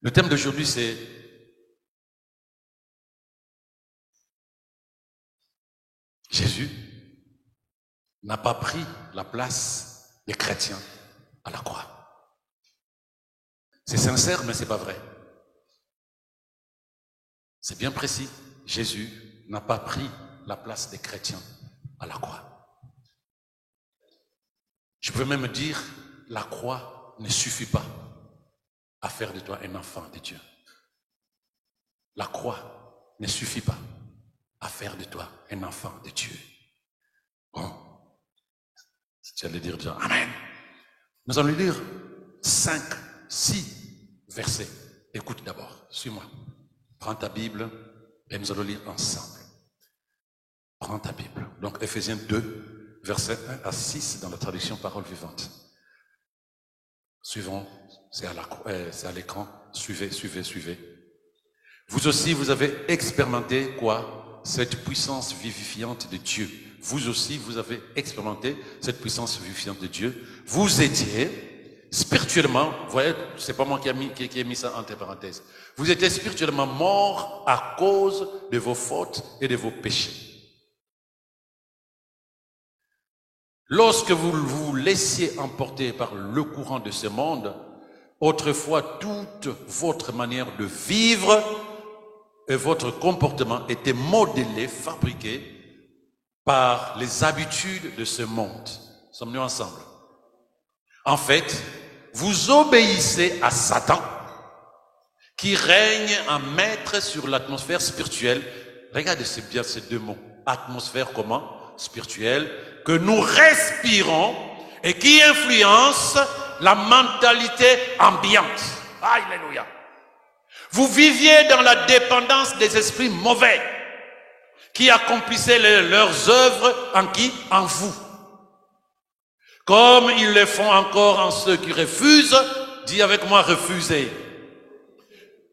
Le thème d'aujourd'hui, c'est Jésus n'a pas pris la place des chrétiens à la croix. C'est sincère, mais c'est pas vrai. C'est bien précis. Jésus n'a pas pris la place des chrétiens à la croix. Je peux même dire, la croix ne suffit pas à faire de toi un enfant de Dieu. La croix ne suffit pas à faire de toi un enfant de Dieu. Bon, si tu allais dire déjà Amen. Nous allons lire 5, 6 versets. Écoute d'abord, suis-moi. Prends ta Bible et nous allons lire ensemble. Prends ta Bible. Donc Ephésiens 2, versets 1 à 6 dans la traduction Parole vivante. Suivons, c'est à l'écran. Suivez. Vous aussi, vous avez expérimenté quoi? Cette puissance vivifiante de Dieu. Vous aussi, vous avez expérimenté cette puissance vivifiante de Dieu. Vous étiez spirituellement, vous voyez, c'est pas moi qui ai mis ça entre parenthèses. Vous étiez spirituellement morts à cause de vos fautes et de vos péchés. Lorsque vous vous laissiez emporter par le courant de ce monde, autrefois toute votre manière de vivre et votre comportement était modélé, fabriqué par les habitudes de ce monde. Sommes-nous ensemble? En fait, vous obéissez à Satan, qui règne en maître sur l'atmosphère spirituelle. Regardez bien ces deux mots. Atmosphère comment? Spirituelle, que nous respirons et qui influence la mentalité ambiante. Alléluia. Vous viviez dans la dépendance des esprits mauvais qui accomplissaient leurs œuvres en qui? En vous. Comme ils le font encore en ceux qui refusent, dis avec moi refuser,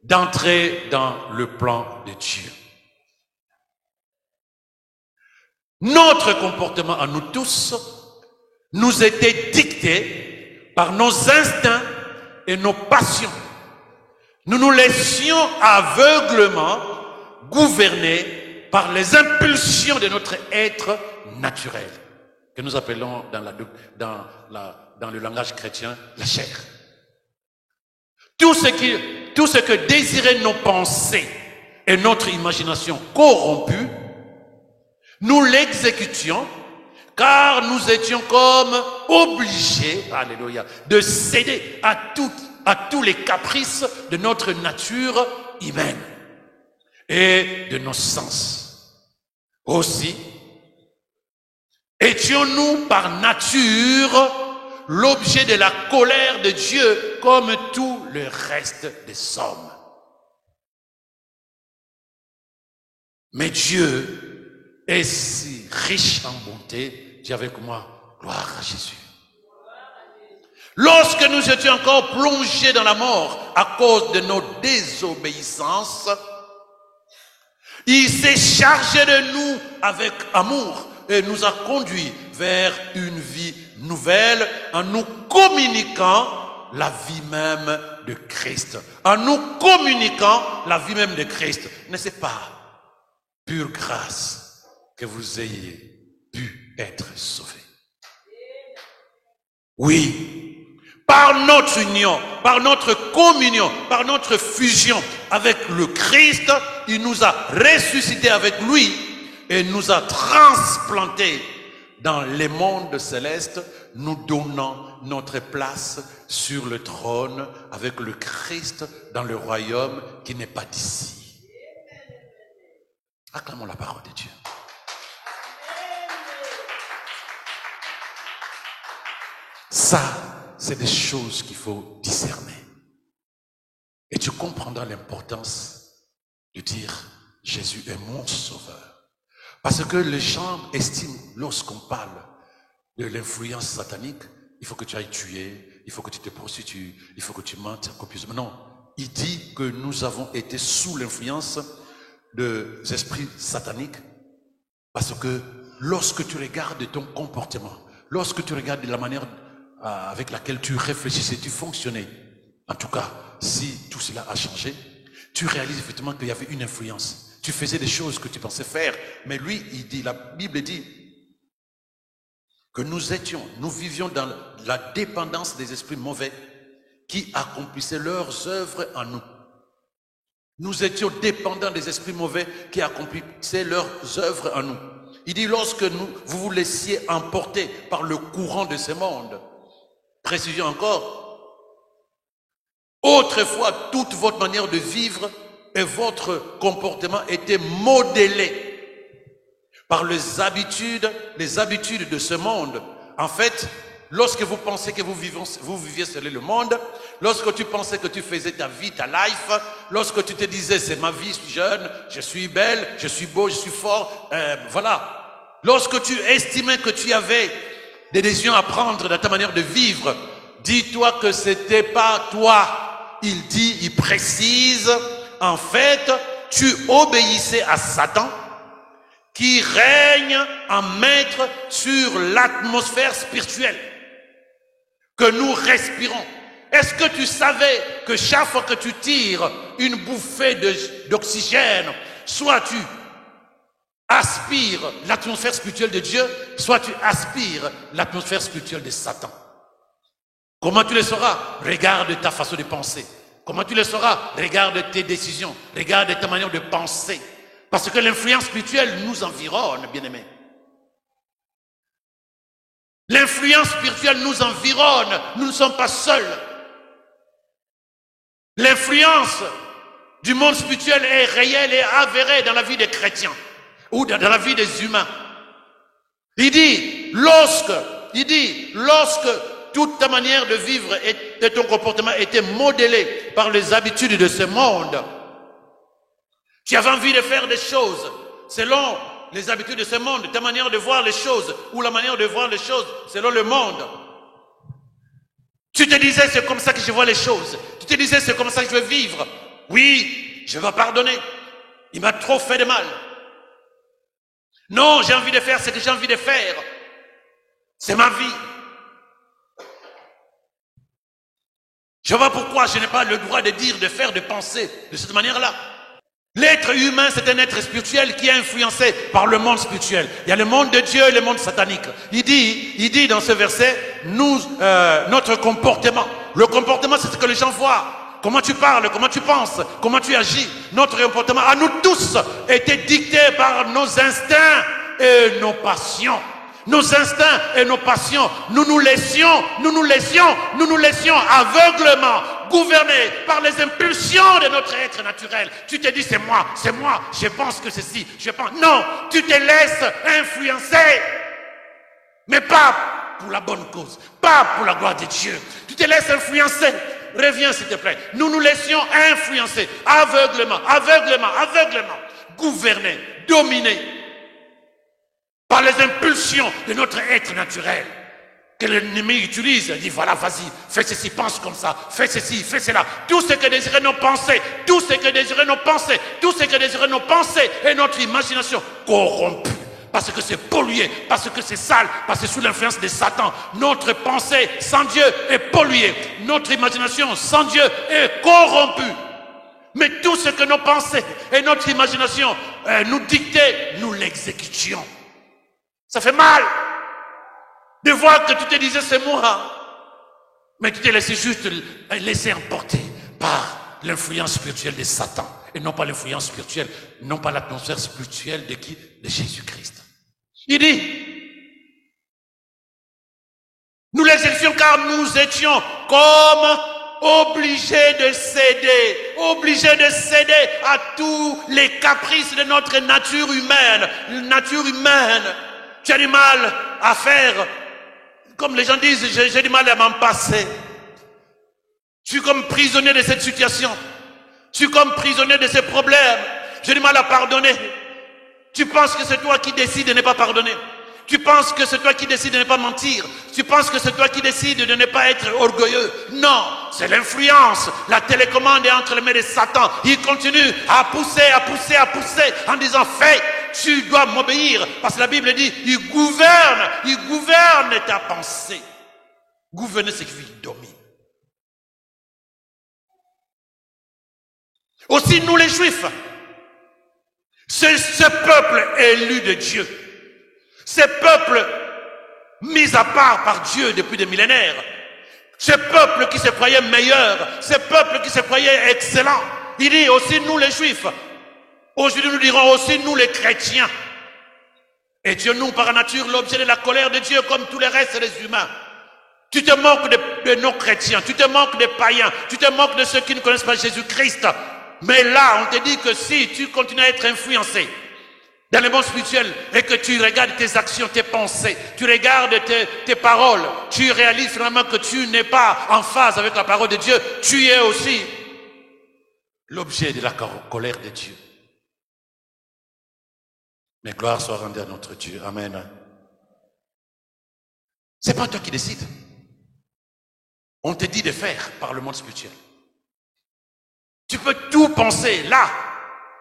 d'entrer dans le plan de Dieu. Notre comportement à nous tous nous était dicté par nos instincts et nos passions. Nous nous laissions aveuglement gouverner par les impulsions de notre être naturel, que nous appelons dans le langage chrétien la chair. Tout ce que désiraient nos pensées et notre imagination corrompue, nous l'exécutions car nous étions comme obligés, alléluia, de céder à tous les caprices de notre nature humaine et de nos sens. Aussi, étions-nous par nature l'objet de la colère de Dieu comme tout le reste des hommes. Mais Dieu est si riche en bonté, dis avec moi, gloire à Jésus. Lorsque nous étions encore plongés dans la mort à cause de nos désobéissances, il s'est chargé de nous avec amour et nous a conduits vers une vie nouvelle en nous communiquant la vie même de Christ. En nous communiquant la vie même de Christ. N'est-ce pas pure grâce que vous ayez pu être sauvés? Oui. Par notre union, par notre communion, par notre fusion avec le Christ, il nous a ressuscités avec lui et nous a transplantés dans les mondes célestes, nous donnant notre place sur le trône avec le Christ dans le royaume qui n'est pas d'ici. Acclamons la parole de Dieu. Ça, c'est des choses qu'il faut discerner. Et tu comprendras l'importance de dire Jésus est mon sauveur. Parce que les gens estiment, lorsqu'on parle de l'influence satanique, il faut que tu ailles tuer, il faut que tu te prostitues, il faut que tu mentes copieusement. Non, il dit que nous avons été sous l'influence des esprits sataniques parce que lorsque tu regardes ton comportement, lorsque tu regardes la manière avec laquelle tu réfléchissais, tu fonctionnais, en tout cas, si tout cela a changé, tu réalises effectivement qu'il y avait une influence. Tu faisais des choses que tu pensais faire, mais lui, il dit, la Bible dit que nous vivions dans la dépendance des esprits mauvais qui accomplissaient leurs œuvres en nous. Nous étions dépendants des esprits mauvais qui accomplissaient leurs œuvres en nous. Il dit, lorsque vous vous laissiez emporter par le courant de ce monde, précision encore, autrefois, toute votre manière de vivre et votre comportement étaient modélés par les habitudes de ce monde. En fait, lorsque vous pensez que vous viviez selon le monde, lorsque tu pensais que tu faisais ta vie, ta life, lorsque tu te disais c'est ma vie, je suis jeune, je suis belle, je suis beau, je suis fort, voilà. Lorsque tu estimais que tu avais des décisions à prendre dans ta manière de vivre, dis-toi que c'était pas toi. Il précise, en fait, tu obéissais à Satan qui règne en maître sur l'atmosphère spirituelle que nous respirons. Est-ce que tu savais que chaque fois que tu tires une bouffée d'oxygène, soit tu aspires l'atmosphère spirituelle de Dieu, soit tu aspires l'atmosphère spirituelle de Satan. Comment tu le sauras? Regarde ta façon de penser. Comment tu le sauras? Regarde tes décisions. Regarde ta manière de penser. Parce que l'influence spirituelle nous environne, bien-aimés. L'influence spirituelle nous environne. Nous ne sommes pas seuls. L'influence du monde spirituel est réelle et avérée dans la vie des chrétiens ou dans la vie des humains. Il dit, lorsque toute ta manière de vivre et ton comportement était modélé par les habitudes de ce monde, tu avais envie de faire des choses selon les habitudes de ce monde, ta manière de voir les choses ou la manière de voir les choses selon le monde. Tu te disais, c'est comme ça que je vois les choses. Tu te disais, c'est comme ça que je veux vivre. Oui, je vais pardonner. Il m'a trop fait de mal. Non, j'ai envie de faire ce que j'ai envie de faire. C'est ma vie. Je vois pourquoi je n'ai pas le droit de dire, de faire, de penser de cette manière-là. L'être humain, c'est un être spirituel qui est influencé par le monde spirituel. Il y a le monde de Dieu et le monde satanique. Il dit dans ce verset, notre comportement. Le comportement, c'est ce que les gens voient. Comment tu parles, comment tu penses, comment tu agis. Notre comportement, à nous tous, était dicté par nos instincts et nos passions. Nos instincts et nos passions, nous nous laissions aveuglement gouverner par les impulsions de notre être naturel. Tu te dis c'est moi, je pense que ceci, je pense. Non, tu te laisses influencer, mais pas pour la bonne cause, pas pour la gloire de Dieu. Tu te laisses influencer. Reviens s'il te plaît. Nous nous laissions influencer aveuglement, gouverner, dominer par les impulsions de notre être naturel que l'ennemi utilise. Il dit voilà, vas-y, fais ceci, pense comme ça, fais ceci, fais cela. Tout ce que désiraient nos pensées, tout ce que désiraient nos pensées et notre imagination corrompue. Parce que c'est pollué, parce que c'est sale, parce que sous l'influence de Satan, notre pensée sans Dieu est polluée. Notre imagination sans Dieu est corrompue. Mais tout ce que nos pensées et notre imagination nous dictaient, nous l'exécutions. Ça fait mal de voir que tu te disais c'est moi, mais tu t'es laissé juste laisser emporter par l'influence spirituelle de Satan et non pas l'influence spirituelle, non pas l'atmosphère spirituelle de qui? De Jésus-Christ. Il dit, nous les exécutions car nous étions comme obligés de céder à tous les caprices de notre nature humaine. Tu as du mal à faire, comme les gens disent, j'ai du mal à m'en passer. Tu es comme prisonnier de cette situation. Tu es comme prisonnier de ces problèmes. J'ai du mal à pardonner. Tu penses que c'est toi qui décides de ne pas pardonner. Tu penses que c'est toi qui décides de ne pas mentir. Tu penses que c'est toi qui décides de ne pas être orgueilleux. Non, c'est l'influence. La télécommande est entre les mains de Satan. Il continue à pousser en disant fais, tu dois m'obéir. Parce que la Bible dit, il gouverne ta pensée. Gouverner, c'est qu'il domine. Aussi nous les Juifs. Ce peuple élu de Dieu. Ce peuple mis à part par Dieu depuis des millénaires. Ce peuple qui se croyait meilleur. Ce peuple qui se croyait excellent. Il dit aussi nous les Juifs. Aujourd'hui nous dirons aussi nous les chrétiens. Et Dieu nous par nature l'objet de la colère de Dieu comme tous les restes des humains. Tu te moques de nos chrétiens, tu te moques des païens, tu te moques de ceux qui ne connaissent pas Jésus-Christ. Mais là, on te dit que si tu continues à être influencé dans le monde spirituel et que tu regardes tes actions, tes pensées, tu regardes tes paroles, tu réalises finalement que tu n'es pas en phase avec la parole de Dieu, tu es aussi l'objet de la colère de Dieu. Mais gloire soit rendue à notre Dieu. Amen. C'est pas toi qui décides. On te dit de faire par le monde spirituel. Tu peux tout penser là.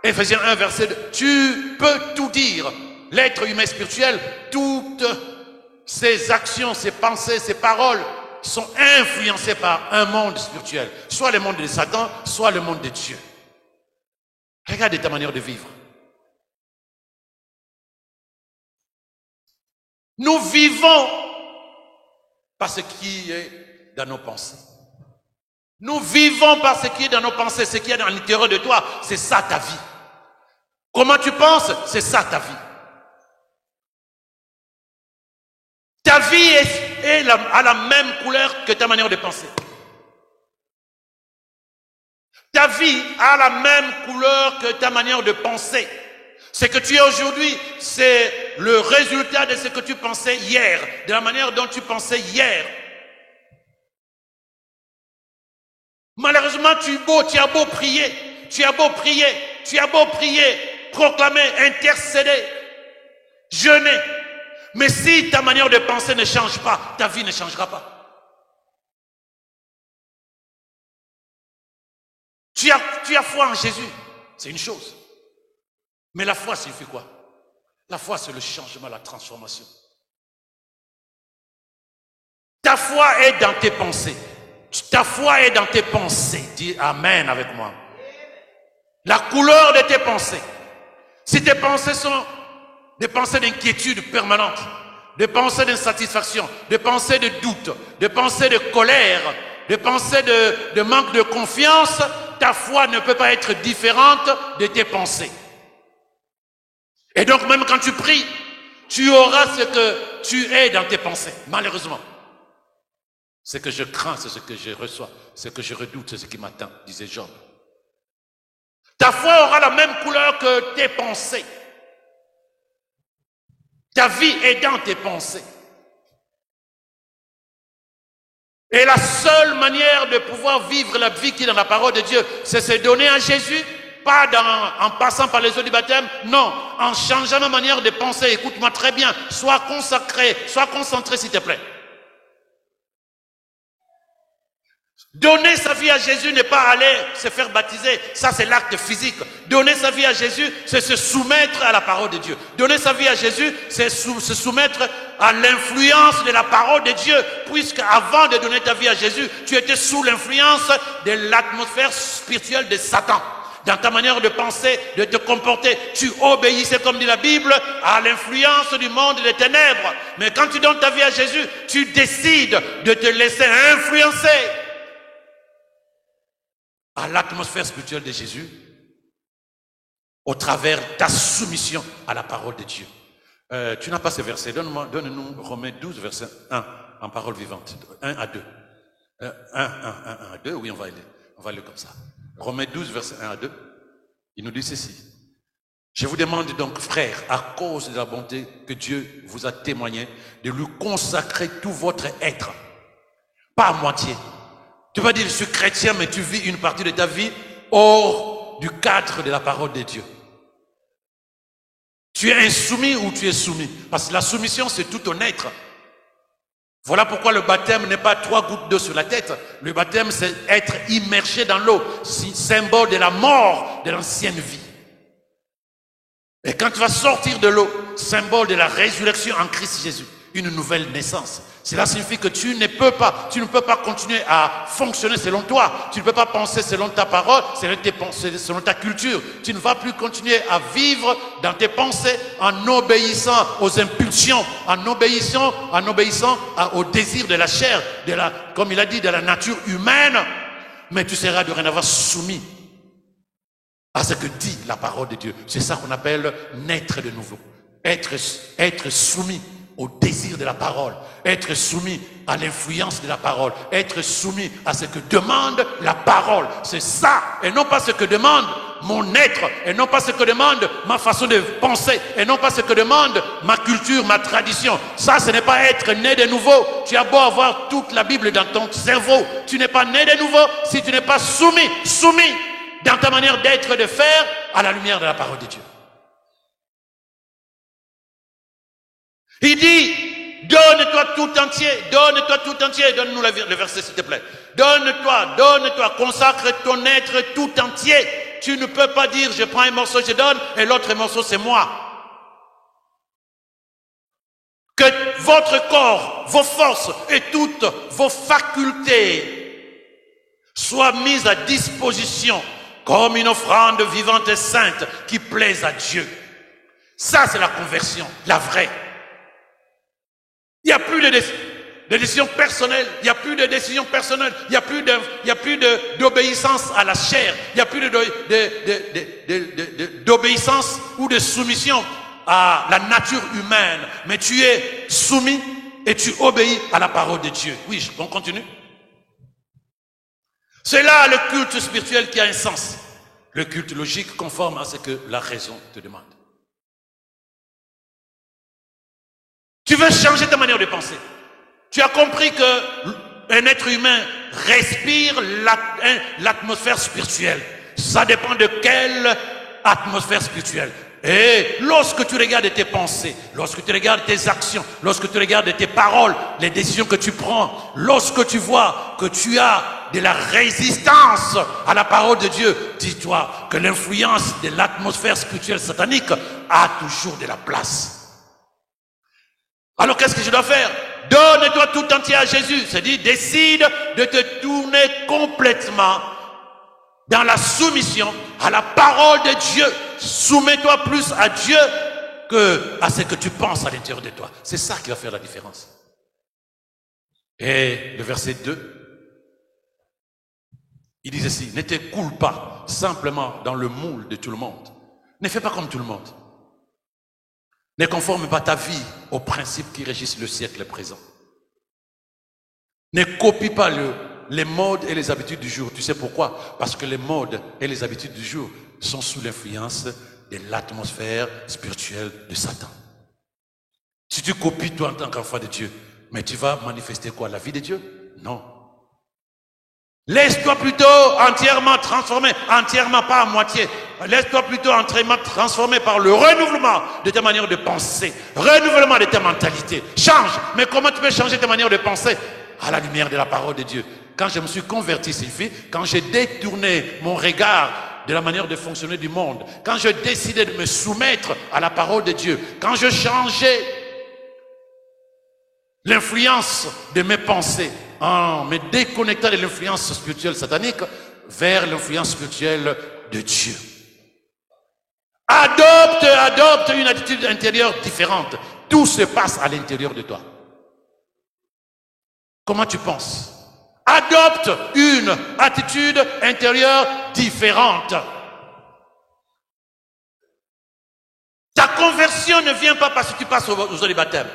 Éphésiens 1, verset 2. Tu peux tout dire. L'être humain spirituel, toutes ses actions, ses pensées, ses paroles sont influencées par un monde spirituel. Soit le monde de Satan, soit le monde de Dieu. Regarde ta manière de vivre. Nous vivons par ce qui est dans nos pensées. Nous vivons par ce qui est dans nos pensées, ce qui est dans l'intérieur de toi, c'est ça ta vie. Comment tu penses, c'est ça ta vie. Ta vie a la même couleur que ta manière de penser. Ta vie a la même couleur que ta manière de penser. Ce que tu es aujourd'hui, c'est le résultat de ce que tu pensais hier, de la manière dont tu pensais hier. Malheureusement, tu as beau prier, proclamer, intercéder, jeûner. Mais si ta manière de penser ne change pas, ta vie ne changera pas. Tu as foi en Jésus, c'est une chose. Mais la foi signifie quoi? La foi, c'est le changement, la transformation. Ta foi est dans tes pensées. Ta foi est dans tes pensées. Dis Amen avec moi. La couleur de tes pensées. Si tes pensées sont des pensées d'inquiétude permanente, des pensées d'insatisfaction, des pensées de doute, des pensées de colère, des pensées de manque de confiance, ta foi ne peut pas être différente de tes pensées. Et donc même quand tu pries, tu auras ce que tu es dans tes pensées, malheureusement. Ce que je crains, c'est ce que je reçois. Ce que je redoute, c'est ce qui m'atteint, disait Job. Ta foi aura la même couleur que tes pensées. Ta vie est dans tes pensées. Et la seule manière de pouvoir vivre la vie qui est dans la parole de Dieu, c'est se donner à Jésus, pas en passant par les eaux du baptême, non, en changeant ma manière de penser. Écoute-moi très bien, sois consacré, sois concentré s'il te plaît. Donner sa vie à Jésus n'est pas aller se faire baptiser, ça c'est l'acte physique. Donner sa vie à Jésus, c'est se soumettre à la parole de Dieu. Donner sa vie à Jésus, c'est se soumettre à l'influence de la parole de Dieu, puisque avant de donner ta vie à Jésus, tu étais sous l'influence de l'atmosphère spirituelle de Satan. Dans ta manière de penser, de te comporter, tu obéissais, comme dit la Bible, à l'influence du monde des ténèbres. Mais quand tu donnes ta vie à Jésus, tu décides de te laisser influencer à l'atmosphère spirituelle de Jésus au travers ta soumission à la parole de Dieu. Tu n'as pas ce verset. Donne-nous Romains 12, verset 1, en parole vivante. 1 à 2. 1 à 2, oui, on va aller comme ça. Romains 12, verset 1 à 2. Il nous dit ceci. Je vous demande donc, frères, à cause de la bonté que Dieu vous a témoigné, de lui consacrer tout votre être. Pas à moitié. Tu vas dire, je suis chrétien, mais tu vis une partie de ta vie hors du cadre de la parole de Dieu. Tu es insoumis ou tu es soumis? Parce que la soumission, c'est tout ton être. Voilà pourquoi le baptême n'est pas 3 gouttes d'eau sur la tête. Le baptême, c'est être immergé dans l'eau, symbole de la mort de l'ancienne vie. Et quand tu vas sortir de l'eau, symbole de la résurrection en Christ Jésus. une nouvelle naissance. Cela signifie que tu ne peux pas continuer à fonctionner selon toi. Tu ne peux pas penser selon ta parole, selon tes pensées, selon ta culture. Tu ne vas plus continuer à vivre dans tes pensées en obéissant aux impulsions, en obéissant aux désirs de la chair, comme il a dit, de la nature humaine. Mais tu seras dorénavant soumis à ce que dit la parole de Dieu. C'est ça qu'on appelle naître de nouveau. Être soumis au désir de la parole, être soumis à l'influence de la parole, être soumis à ce que demande la parole. C'est ça, et non pas ce que demande mon être, et non pas ce que demande ma façon de penser, et non pas ce que demande ma culture, ma tradition. Ça, ce n'est pas être né de nouveau. Tu as beau avoir toute la Bible dans ton cerveau, tu n'es pas né de nouveau si tu n'es pas soumis dans ta manière d'être et de faire à la lumière de la parole de Dieu. Il dit, donne-toi tout entier, donne-nous le verset s'il te plaît. Donne-toi, consacre ton être tout entier. Tu ne peux pas dire, je prends un morceau, je donne, et l'autre morceau, c'est moi. Que votre corps, vos forces et toutes vos facultés soient mises à disposition comme une offrande vivante et sainte qui plaise à Dieu. Ça, c'est la conversion, la vraie. Il n'y a plus de décision personnelle, il n'y a plus de décision personnelle, il n'y a plus d'obéissance à la chair, il n'y a plus d'obéissance ou de soumission à la nature humaine, mais tu es soumis et tu obéis à la parole de Dieu. Oui, on continue. C'est là le culte spirituel qui a un sens. Le culte logique conforme à ce que la raison te demande. Tu veux changer ta manière de penser. Tu as compris qu'un être humain respire l'atmosphère spirituelle. Ça dépend de quelle atmosphère spirituelle. Et lorsque tu regardes tes pensées, lorsque tu regardes tes actions, lorsque tu regardes tes paroles, les décisions que tu prends, lorsque tu vois que tu as de la résistance à la parole de Dieu, dis-toi que l'influence de l'atmosphère spirituelle satanique a toujours de la place. Alors qu'est-ce que je dois faire? Donne-toi tout entier à Jésus. C'est-à-dire, décide de te tourner complètement dans la soumission à la parole de Dieu. Soumets-toi plus à Dieu que à ce que tu penses à l'intérieur de toi. C'est ça qui va faire la différence. Et le verset 2, il dit ceci, ne te coule pas simplement dans le moule de tout le monde. Ne fais pas comme tout le monde. Ne conforme pas ta vie aux principes qui régissent le siècle présent. Ne copie pas les modes et les habitudes du jour. Tu sais pourquoi? Parce que les modes et les habitudes du jour sont sous l'influence de l'atmosphère spirituelle de Satan. Si tu copies toi en tant qu'enfant de Dieu, mais tu vas manifester quoi? La vie de Dieu? Non. Laisse-toi plutôt entièrement transformer, entièrement pas à moitié. Laisse-toi plutôt entièrement transformer par le renouvellement de ta manière de penser, renouvellement de ta mentalité. Change. Mais comment tu peux changer ta manière de penser? À la lumière de la parole de Dieu. Quand je me suis converti, Sylvie, quand j'ai détourné mon regard de la manière de fonctionner du monde, quand je décidais de me soumettre à la parole de Dieu, quand je changeais l'influence de mes pensées, en me déconnectant de l'influence spirituelle satanique vers l'influence spirituelle de Dieu. Adopte une attitude intérieure différente. Tout se passe à l'intérieur de toi. Comment tu penses? Adopte une attitude intérieure différente. Ta conversion ne vient pas parce que tu passes aux eaux du baptême.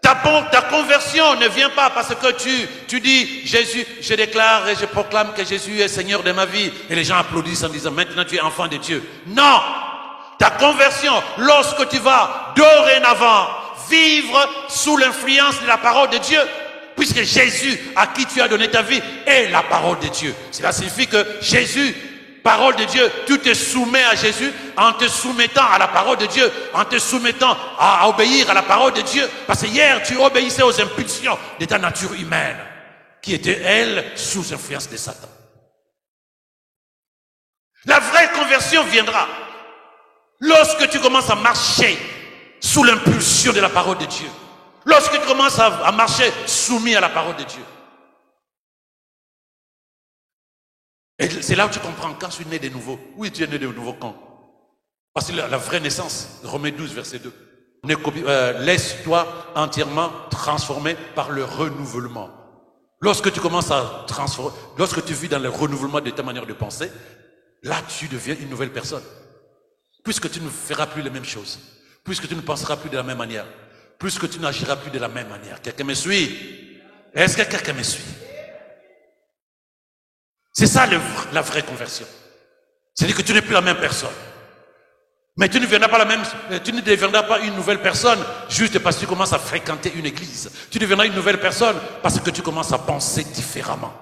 Ta conversion ne vient pas parce que tu dis Jésus, je déclare et je proclame que Jésus est Seigneur de ma vie. Et les gens applaudissent en disant maintenant tu es enfant de Dieu. Non! Ta conversion, lorsque tu vas dorénavant vivre sous l'influence de la parole de Dieu, puisque Jésus, à qui tu as donné ta vie, est la parole de Dieu. Cela signifie que Jésus, parole de Dieu, tu te soumets à Jésus en te soumettant à la parole de Dieu, en te soumettant à obéir à la parole de Dieu. Parce que hier, tu obéissais aux impulsions de ta nature humaine, qui était, elle, sous influence de Satan. La vraie conversion viendra lorsque tu commences à marcher sous l'impulsion de la parole de Dieu. Lorsque tu commences à marcher soumis à la parole de Dieu. Et c'est là où tu comprends, quand je suis né de nouveau. Oui, tu es né de nouveau quand? Parce que la vraie naissance, Romains 12, verset 2. Laisse-toi entièrement transformer par le renouvellement. Lorsque tu commences à transformer, lorsque tu vis dans le renouvellement de ta manière de penser, là tu deviens une nouvelle personne. Puisque tu ne feras plus les mêmes choses. Puisque tu ne penseras plus de la même manière. Puisque tu n'agiras plus de la même manière. Quelqu'un me suit? Est-ce que quelqu'un me suit? C'est ça la vraie conversion. C'est-à-dire que tu n'es plus la même personne. Mais tu ne deviendras pas une nouvelle personne juste parce que tu commences à fréquenter une église. Tu deviendras une nouvelle personne parce que tu commences à penser différemment.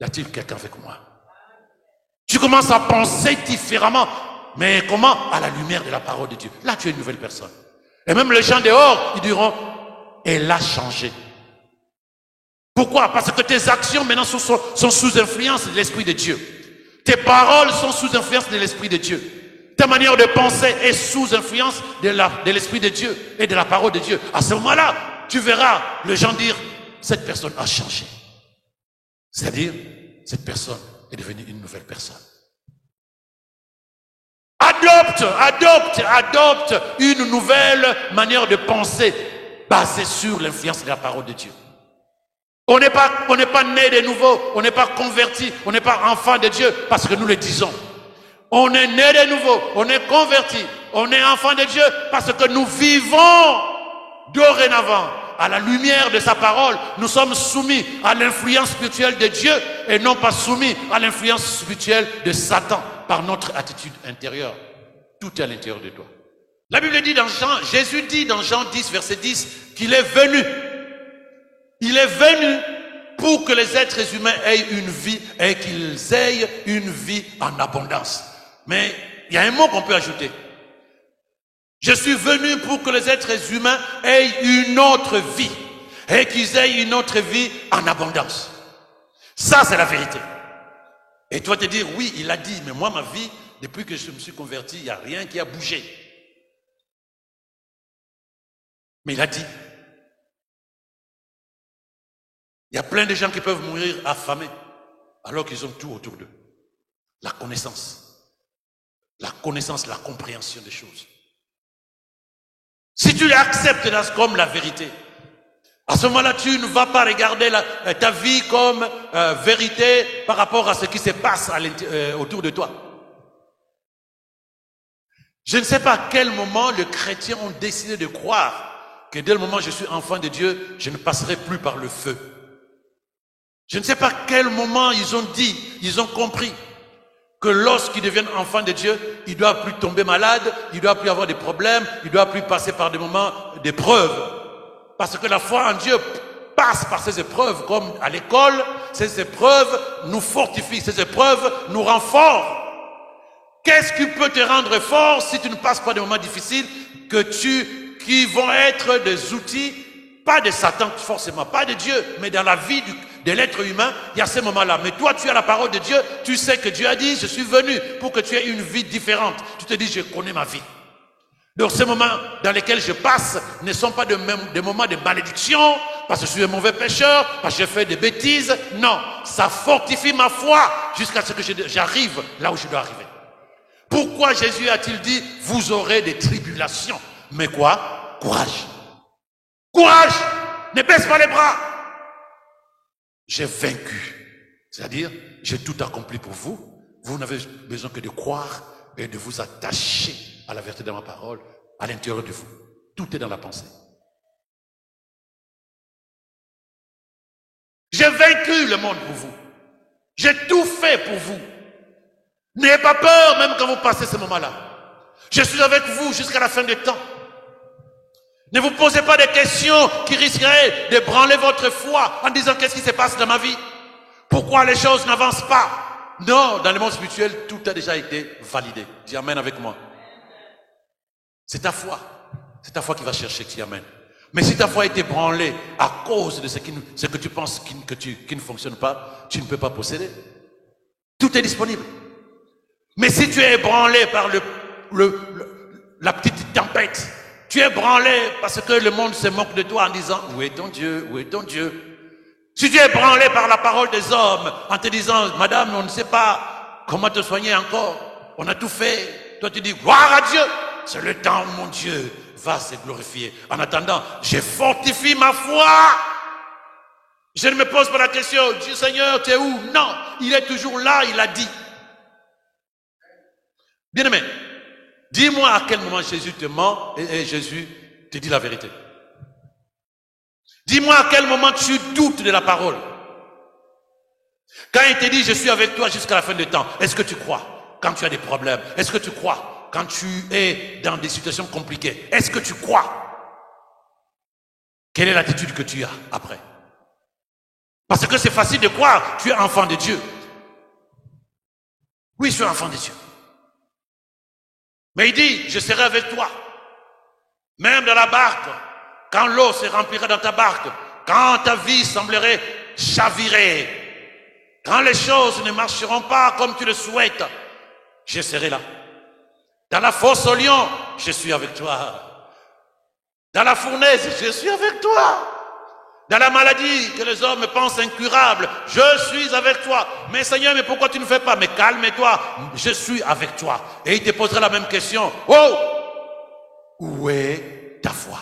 Y a-t-il quelqu'un avec moi? Tu commences à penser différemment. Mais comment? À la lumière de la parole de Dieu. Là, tu es une nouvelle personne. Et même les gens dehors, ils diront, elle a changé. Pourquoi? Parce que tes actions maintenant sont sous influence de l'Esprit de Dieu. Tes paroles sont sous influence de l'Esprit de Dieu. Ta manière de penser est sous influence de l'Esprit de Dieu et de la parole de Dieu. À ce moment-là, tu verras les gens dire, cette personne a changé. C'est-à-dire, cette personne est devenue une nouvelle personne. Adopte une nouvelle manière de penser basée sur l'influence de la parole de Dieu. On n'est pas né de nouveau, on n'est pas converti, on n'est pas enfant de Dieu parce que nous le disons. On est né de nouveau, on est converti, on est enfant de Dieu parce que nous vivons dorénavant à la lumière de sa parole. Nous sommes soumis à l'influence spirituelle de Dieu et non pas soumis à l'influence spirituelle de Satan par notre attitude intérieure. Tout est à l'intérieur de toi. La Bible dit Jésus dit dans Jean 10, verset 10, qu'il est venu. Il est venu pour que les êtres humains aient une vie et qu'ils aient une vie en abondance. Mais il y a un mot qu'on peut ajouter. Je suis venu pour que les êtres humains aient une autre vie et qu'ils aient une autre vie en abondance. Ça, c'est la vérité. Et tu vas te dire, oui, il a dit, mais moi, ma vie, depuis que je me suis converti, il n'y a rien qui a bougé. Mais il a dit, il y a plein de gens qui peuvent mourir affamés alors qu'ils ont tout autour d'eux. La connaissance, la compréhension des choses. Si tu l'acceptes comme la vérité, à ce moment-là, tu ne vas pas regarder ta vie comme vérité par rapport à ce qui se passe autour de toi. Je ne sais pas à quel moment les chrétiens ont décidé de croire que dès le moment où je suis enfant de Dieu, je ne passerai plus par le feu. Je ne sais pas à quel moment ils ont compris que lorsqu'ils deviennent enfants de Dieu, ils ne doivent plus tomber malades, ils ne doivent plus avoir des problèmes, ils ne doivent plus passer par des moments d'épreuve. Parce que la foi en Dieu passe par ces épreuves, comme à l'école. Ces épreuves nous fortifient, ces épreuves nous rendent forts. Qu'est-ce qui peut te rendre fort si tu ne passes pas des moments difficiles qui vont être des outils, pas de Satan forcément, pas de Dieu, mais dans la vie de l'être humain, il y a ces moments-là. Mais toi, tu as la parole de Dieu, tu sais que Dieu a dit, je suis venu pour que tu aies une vie différente. Tu te dis, je connais ma vie. Donc ces moments dans lesquels je passe ne sont pas des moments de malédiction, parce que je suis un mauvais pécheur, parce que j'ai fait des bêtises. Non, ça fortifie ma foi jusqu'à ce que j'arrive là où je dois arriver. Pourquoi Jésus a-t-il dit, vous aurez des tribulations? Mais quoi? Courage. Courage! Ne baisse pas les bras. J'ai vaincu. C'est-à-dire, j'ai tout accompli pour vous. Vous n'avez besoin que de croire et de vous attacher à la vérité de ma parole, à l'intérieur de vous. Tout est dans la pensée. J'ai vaincu le monde pour vous. J'ai tout fait pour vous. N'ayez pas peur même quand vous passez ce moment-là. Je suis avec vous jusqu'à la fin des temps. Ne vous posez pas des questions qui risqueraient de branler votre foi en disant qu'est-ce qui se passe dans ma vie? Pourquoi les choses n'avancent pas? Non, dans le monde spirituel, tout a déjà été validé. Dis amen avec moi. C'est ta foi. C'est ta foi qui va chercher qui amène. Mais si ta foi a été branlée à cause de ce que tu penses qui ne fonctionne pas, tu ne peux pas posséder. Tout est disponible. Mais si tu es ébranlé par la petite tempête, Tu es branlé parce que le monde se moque de toi en disant, où est ton Dieu, où est ton Dieu? Si tu es branlé par la parole des hommes en te disant, madame, on ne sait pas comment te soigner encore, on a tout fait. Toi tu dis, gloire à Dieu, c'est le temps où mon Dieu va se glorifier. En attendant, je fortifie ma foi. Je ne me pose pas la question, Dieu Seigneur, tu es où? Non, il est toujours là, il a dit. Bien-aimé, dis-moi à quel moment Jésus te ment et Jésus te dit la vérité. Dis-moi à quel moment tu doutes de la parole. Quand il te dit, je suis avec toi jusqu'à la fin du temps, est-ce que tu crois? Quand tu as des problèmes, est-ce que tu crois? Quand tu es dans des situations compliquées, est-ce que tu crois? Quelle est l'attitude que tu as après? Parce que c'est facile de croire, tu es enfant de Dieu. Oui, je suis enfant de Dieu. Mais il dit, je serai avec toi. Même dans la barque, quand l'eau se remplira dans ta barque, quand ta vie semblerait chavirer, quand les choses ne marcheront pas comme tu le souhaites, je serai là. Dans la fosse au lion, je suis avec toi. Dans la fournaise, je suis avec toi. Dans la maladie que les hommes pensent incurable, je suis avec toi. Mais Seigneur, mais pourquoi tu ne fais pas? Mais calme-toi, je suis avec toi. Et il te posera la même question. Oh, où est ta foi?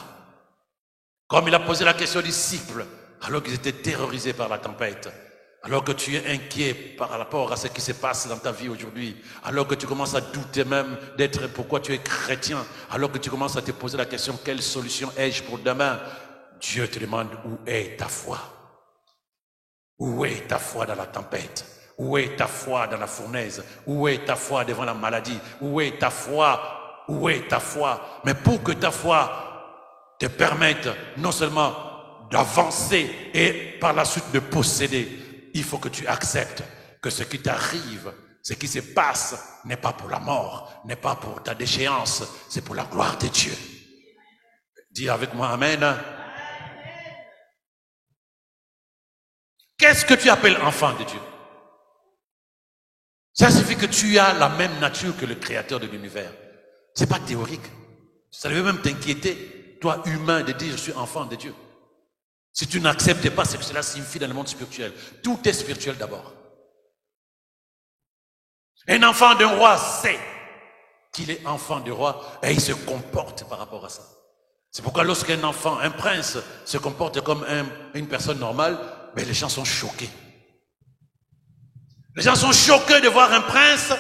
Comme il a posé la question aux disciples, alors qu'ils étaient terrorisés par la tempête, alors que tu es inquiet par rapport à ce qui se passe dans ta vie aujourd'hui, alors que tu commences à douter même d'être pourquoi tu es chrétien, alors que tu commences à te poser la question, quelle solution ai-je pour demain? Dieu te demande, où est ta foi? Où est ta foi dans la tempête? Où est ta foi dans la fournaise? Où est ta foi devant la maladie? Où est ta foi? Où est ta foi? Mais pour que ta foi te permette non seulement d'avancer et par la suite de posséder, il faut que tu acceptes que ce qui t'arrive, ce qui se passe, n'est pas pour la mort, n'est pas pour ta déchéance, c'est pour la gloire de Dieu. Dis avec moi, Amen. Qu'est-ce que tu appelles enfant de Dieu? Ça signifie que tu as la même nature que le créateur de l'univers. C'est pas théorique. Ça devait même t'inquiéter, toi humain, de dire je suis enfant de Dieu. Si tu n'acceptes pas ce que cela signifie dans le monde spirituel, tout est spirituel d'abord. Un enfant d'un roi sait qu'il est enfant du roi et il se comporte par rapport à ça. C'est pourquoi lorsqu'un enfant, un prince, se comporte comme une personne normale, mais les gens sont choqués. Les gens sont choqués de voir un prince,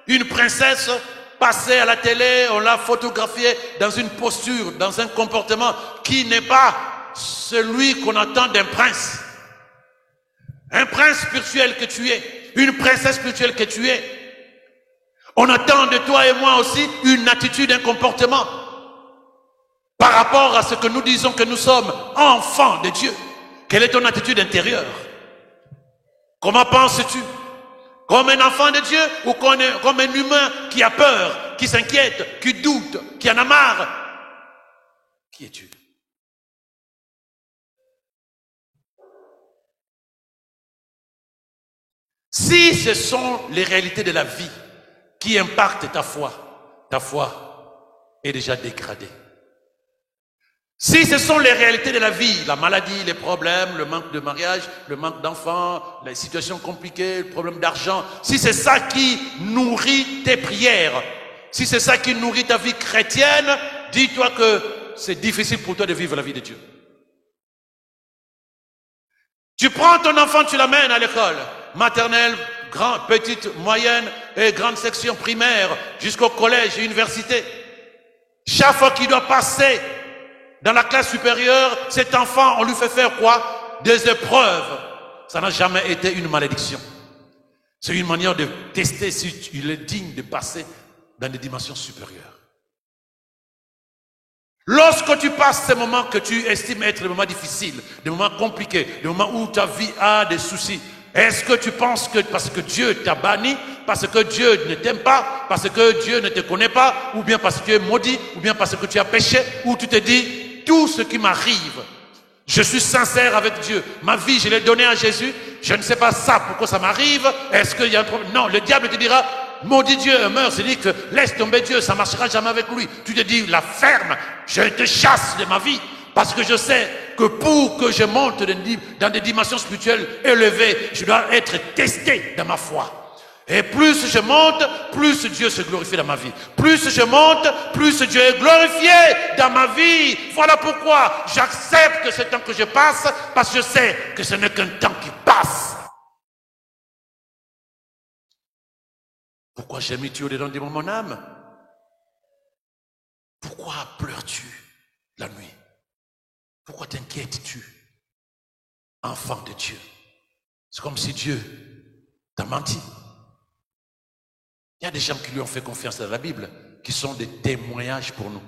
une princesse passer à la télé, on l'a photographié dans une posture, dans un comportement qui n'est pas celui qu'on attend d'un prince. Un prince spirituel que tu es, une princesse spirituelle que tu es. On attend de toi et moi aussi une attitude, un comportement par rapport à ce que nous disons que nous sommes enfants de Dieu. Quelle est ton attitude intérieure? Comment penses-tu? Comme un enfant de Dieu ou comme un humain qui a peur, qui s'inquiète, qui doute, qui en a marre? Qui es-tu? Si ce sont les réalités de la vie qui impactent ta foi est déjà dégradée. Si ce sont les réalités de la vie, la maladie, les problèmes, le manque de mariage, le manque d'enfants, les situations compliquées, le problème d'argent, si c'est ça qui nourrit tes prières, si c'est ça qui nourrit ta vie chrétienne, dis-toi que c'est difficile pour toi de vivre la vie de Dieu. Tu prends ton enfant, tu l'amènes à l'école, maternelle, grande, petite, moyenne et grande section primaire, jusqu'au collège et université. Chaque fois qu'il doit passer dans la classe supérieure, cet enfant, on lui fait faire quoi? Des épreuves. Ça n'a jamais été une malédiction. C'est une manière de tester si il est digne de passer dans des dimensions supérieures. Lorsque tu passes ces moments que tu estimes être des moments difficiles, des moments compliqués, des moments où ta vie a des soucis, est-ce que tu penses que parce que Dieu t'a banni, parce que Dieu ne t'aime pas, parce que Dieu ne te connaît pas, ou bien parce que tu es maudit, ou bien parce que tu as péché, ou tu te dis, tout ce qui m'arrive, je suis sincère avec Dieu, ma vie je l'ai donnée à Jésus, je ne sais pas ça, pourquoi ça m'arrive, est-ce qu'il y a un problème? Non, le diable te dira, maudit Dieu, meurs, c'est dit que laisse tomber Dieu, ça ne marchera jamais avec lui. Tu te dis, la ferme, je te chasse de ma vie. Parce que je sais que pour que je monte dans des dimensions spirituelles élevées, je dois être testé dans ma foi. Et plus je monte, plus Dieu se glorifie dans ma vie. Plus je monte, plus Dieu est glorifié dans ma vie. Voilà pourquoi j'accepte ce temps que je passe, parce que je sais que ce n'est qu'un temps qui passe. Pourquoi gémis-tu au-dedans de mon âme? Pourquoi pleures-tu la nuit? Pourquoi t'inquiètes-tu, enfant de Dieu? C'est comme si Dieu t'a menti. Il y a des gens qui lui ont fait confiance dans la Bible, qui sont des témoignages pour nous.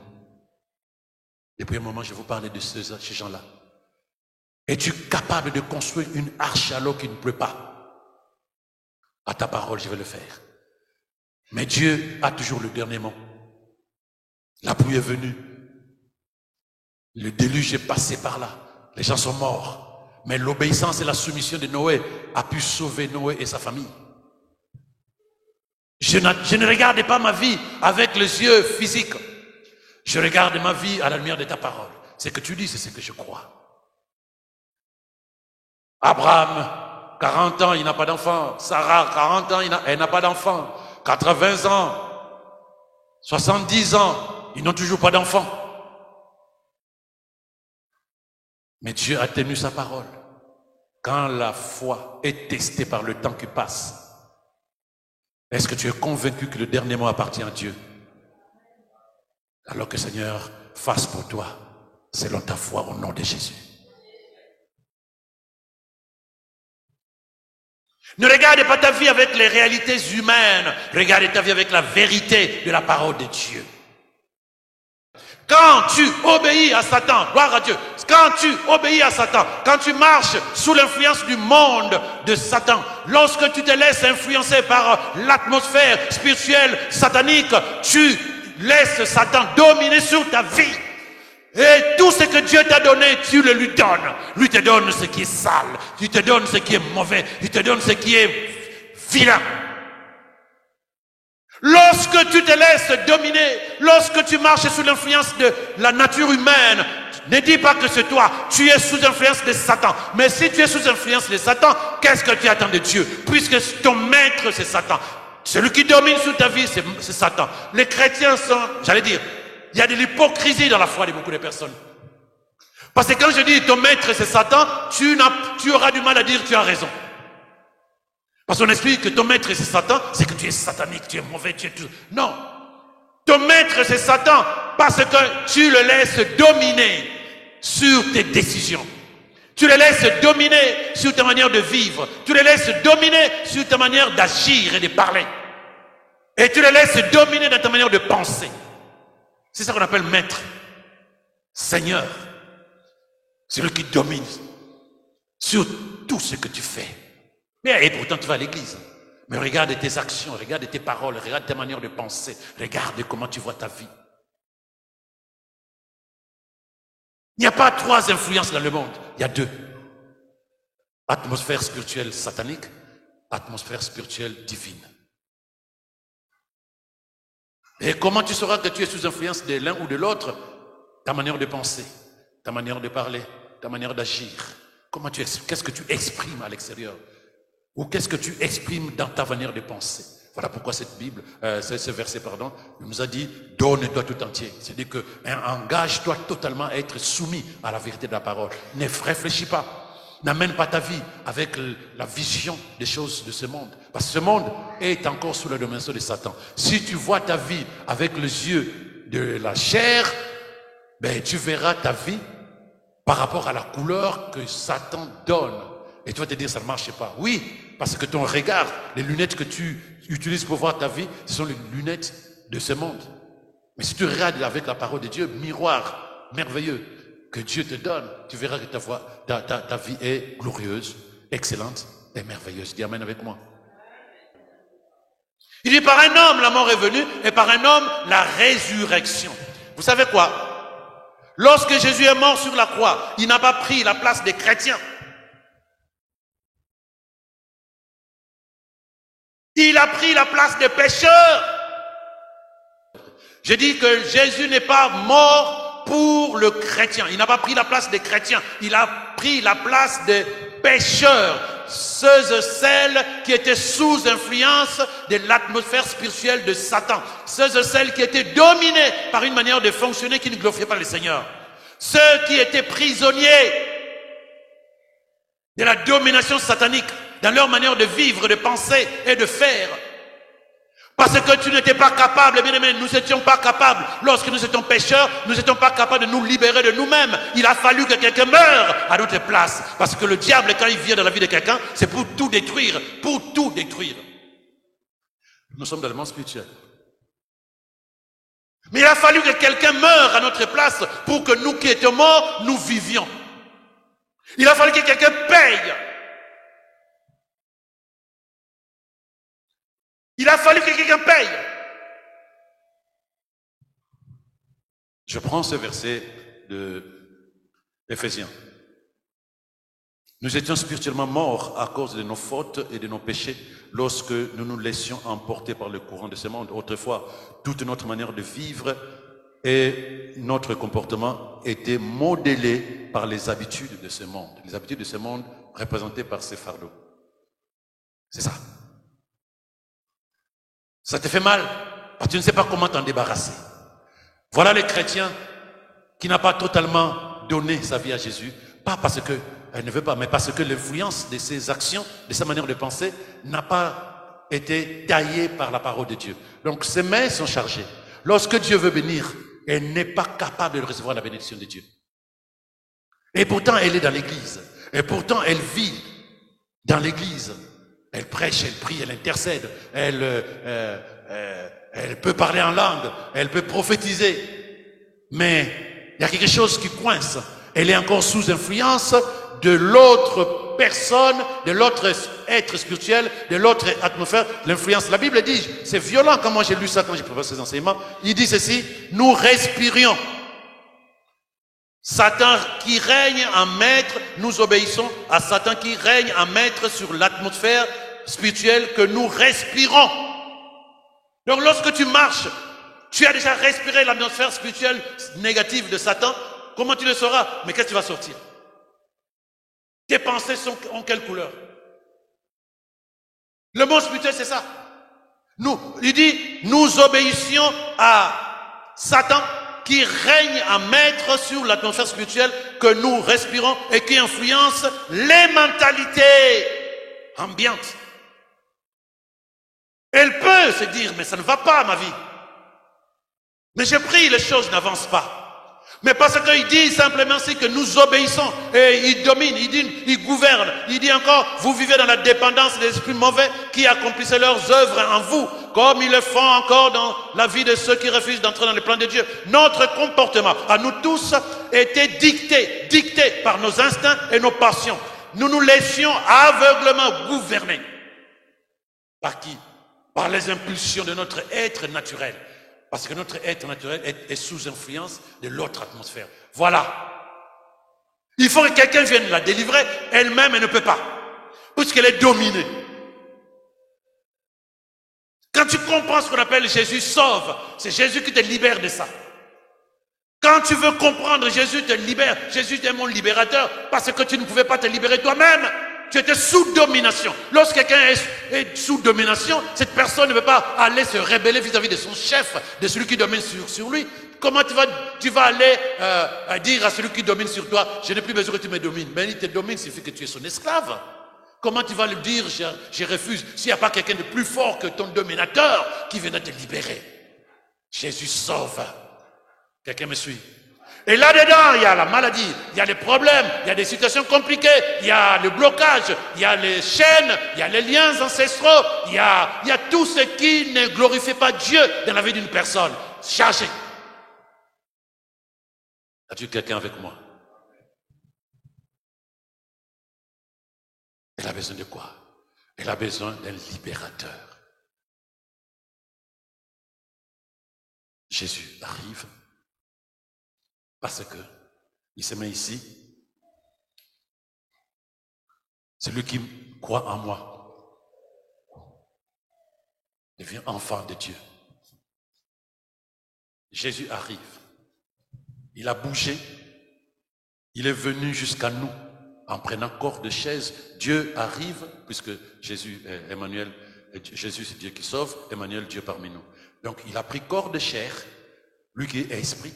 Depuis un moment, je vous parlais de ces gens-là. Es-tu capable de construire une arche alors qu'il ne pleut pas? À ta parole, je vais le faire. Mais Dieu a toujours le dernier mot. La pluie est venue. Le déluge est passé par là. Les gens sont morts. Mais l'obéissance et la soumission de Noé a pu sauver Noé et sa famille. Je ne regarde pas ma vie avec les yeux physiques. Je regarde ma vie à la lumière de ta parole. Ce que tu dis, c'est ce que je crois. Abraham, 40 ans, il n'a pas d'enfant. Sarah, 40 ans, elle n'a pas d'enfant. 80 ans, 70 ans, ils n'ont toujours pas d'enfant. Mais Dieu a tenu sa parole. Quand la foi est testée par le temps qui passe, est-ce que tu es convaincu que le dernier mot appartient à Dieu? Alors que Seigneur fasse pour toi selon ta foi au nom de Jésus. Ne regarde pas ta vie avec les réalités humaines. Regarde ta vie avec la vérité de la parole de Dieu. Quand tu obéis à Satan, gloire à Dieu, quand tu obéis à Satan, quand tu marches sous l'influence du monde de Satan, lorsque tu te laisses influencer par l'atmosphère spirituelle satanique, tu laisses Satan dominer sur ta vie. Et tout ce que Dieu t'a donné, tu le lui donnes. Lui te donne ce qui est sale, il te donne ce qui est mauvais, il te donne ce qui est vilain. Lorsque tu te laisses dominer, lorsque tu marches sous l'influence de la nature humaine, ne dis pas que c'est toi, tu es sous influence de Satan. Mais si tu es sous influence de Satan, qu'est-ce que tu attends de Dieu? Puisque ton maître, c'est Satan. Celui qui domine sur ta vie, c'est Satan. Les chrétiens sont, j'allais dire, il y a de l'hypocrisie dans la foi de beaucoup de personnes. Parce que quand je dis ton maître, c'est Satan, tu auras du mal à dire tu as raison. Parce qu'on explique que ton maître c'est Satan, c'est que tu es satanique, tu es mauvais, tu es tout. Non. Ton maître c'est Satan parce que tu le laisses dominer sur tes décisions. Tu le laisses dominer sur ta manière de vivre. Tu le laisses dominer sur ta manière d'agir et de parler. Et tu le laisses dominer dans ta manière de penser. C'est ça qu'on appelle maître. Seigneur. C'est lui qui domine sur tout ce que tu fais. Et pourtant tu vas à l'église. Mais regarde tes actions, regarde tes paroles, regarde tes manières de penser, regarde comment tu vois ta vie. Il n'y a pas 3 influences dans le monde, il y a 2. Atmosphère spirituelle satanique, atmosphère spirituelle divine. Et comment tu sauras que tu es sous influence de l'un ou de l'autre? Ta manière de penser, ta manière de parler, ta manière d'agir. Qu'est-ce que tu exprimes à l'extérieur? Ou qu'est-ce que tu exprimes dans ta manière de penser? Voilà pourquoi ce verset, nous a dit, donne-toi tout entier. C'est-à-dire que engage-toi totalement à être soumis à la vérité de la parole. Ne réfléchis pas. N'amène pas ta vie avec la vision des choses de ce monde. Parce que ce monde est encore sous la domination de Satan. Si tu vois ta vie avec les yeux de la chair, ben, tu verras ta vie par rapport à la couleur que Satan donne. Et tu vas te dire, ça ne marche pas. Oui, parce que ton regard, les lunettes que tu utilises pour voir ta vie, ce sont les lunettes de ce monde. Mais si tu regardes avec la parole de Dieu, miroir merveilleux que Dieu te donne, tu verras que ta vie est glorieuse, excellente et merveilleuse. Dis amen avec moi. Il dit, par un homme, la mort est venue, et par un homme, la résurrection. Vous savez quoi? Lorsque Jésus est mort sur la croix, il n'a pas pris la place des chrétiens. Il a pris la place des pécheurs. Je dis que Jésus n'est pas mort pour le chrétien. Il n'a pas pris la place des chrétiens. Il a pris la place des pécheurs. Ceux et celles qui étaient sous influence de l'atmosphère spirituelle de Satan. Ceux et celles qui étaient dominés par une manière de fonctionner qui ne glorifiait pas le Seigneur. Ceux qui étaient prisonniers de la domination satanique dans leur manière de vivre, de penser et de faire. Parce que tu n'étais pas capable, bien aimé, nous n'étions pas capables, lorsque nous étions pécheurs, nous n'étions pas capables de nous libérer de nous-mêmes. Il a fallu que quelqu'un meure à notre place. Parce que le diable, quand il vient dans la vie de quelqu'un, c'est pour tout détruire, pour tout détruire. Nous sommes dans le monde spirituel. Mais il a fallu que quelqu'un meure à notre place pour que nous qui étions morts, nous vivions. Il a fallu que quelqu'un paye. Il a fallu que quelqu'un paye. Je prends ce verset de Éphésiens. Nous étions spirituellement morts à cause de nos fautes et de nos péchés lorsque nous nous laissions emporter par le courant de ce monde. Autrefois, toute notre manière de vivre et notre comportement étaient modélés par les habitudes de ce monde. Les habitudes de ce monde représentées par ces fardeaux. C'est ça. Ça te fait mal parce que tu ne sais pas comment t'en débarrasser. Voilà le chrétien qui n'a pas totalement donné sa vie à Jésus, pas parce qu'elle ne veut pas, mais parce que l'influence de ses actions, de sa manière de penser, n'a pas été taillée par la parole de Dieu. Donc ses mains sont chargées. Lorsque Dieu veut bénir, elle n'est pas capable de recevoir la bénédiction de Dieu. Et pourtant, elle est dans l'église. Et pourtant, elle vit dans l'église. Elle prêche, elle prie, elle intercède, elle peut parler en langue, elle peut prophétiser. Mais il y a quelque chose qui coince. Elle est encore sous influence de l'autre personne, de l'autre être spirituel, de l'autre atmosphère, l'influence. La Bible dit, c'est violent quand moi j'ai lu ça, quand j'ai préparé ces enseignements, il dit ceci, nous respirions. Satan qui règne en maître, nous obéissons à Satan qui règne en maître sur l'atmosphère spirituelle que nous respirons. Donc lorsque tu marches, tu as déjà respiré l'atmosphère spirituelle négative de Satan. Comment tu le sauras? Mais qu'est-ce que tu vas sortir? Tes pensées sont en quelle couleur? Le monde spirituel, c'est ça. Il dit, nous obéissions à Satan qui règne en maître sur l'atmosphère spirituelle que nous respirons et qui influence les mentalités ambiantes. Elle peut se dire, mais ça ne va pas ma vie. Mais j'ai pris, les choses n'avancent pas. Mais parce qu'il dit simplement c'est que nous obéissons et il domine, il dit, il gouverne. Il dit encore, vous vivez dans la dépendance des esprits mauvais qui accomplissent leurs œuvres en vous, comme ils le font encore dans la vie de ceux qui refusent d'entrer dans le plan de Dieu. Notre comportement, à nous tous, était dicté par nos instincts et nos passions. Nous nous laissions aveuglement gouverner. Par qui? Par les impulsions de notre être naturel. Parce que notre être naturel est sous influence de l'autre atmosphère. Voilà. Il faut que quelqu'un vienne la délivrer. Elle-même, elle ne peut pas. Puisqu'elle est dominée. Quand tu comprends ce qu'on appelle Jésus sauve, c'est Jésus qui te libère de ça. Quand tu veux comprendre, Jésus te libère. Jésus est mon libérateur parce que tu ne pouvais pas te libérer toi-même. Tu étais sous domination. Lorsque quelqu'un est sous domination, cette personne ne peut pas aller se rebeller vis-à-vis de son chef, de celui qui domine sur lui. Comment tu vas aller dire à celui qui domine sur toi, je n'ai plus besoin que tu me domines. Mais il te domine, il suffit que tu es son esclave. Comment tu vas lui dire, je refuse, s'il n'y a pas quelqu'un de plus fort que ton dominateur qui viendra te libérer? Jésus sauve. Quelqu'un me suit? Et là-dedans, il y a la maladie, il y a les problèmes, il y a des situations compliquées, il y a le blocage, il y a les chaînes, il y a les liens ancestraux, il y a tout ce qui ne glorifie pas Dieu dans la vie d'une personne. Chargé. As-tu quelqu'un avec moi? Elle a besoin de quoi? Elle a besoin d'un libérateur. Jésus arrive. Parce que il se met ici. Celui qui croit en moi devient enfant de Dieu. Jésus arrive. Il a bougé. Il est venu jusqu'à nous en prenant corps de chaise. Dieu arrive, puisque Jésus est Emmanuel, Jésus c'est Dieu qui sauve, Emmanuel Dieu parmi nous. Donc il a pris corps de chair, lui qui est esprit.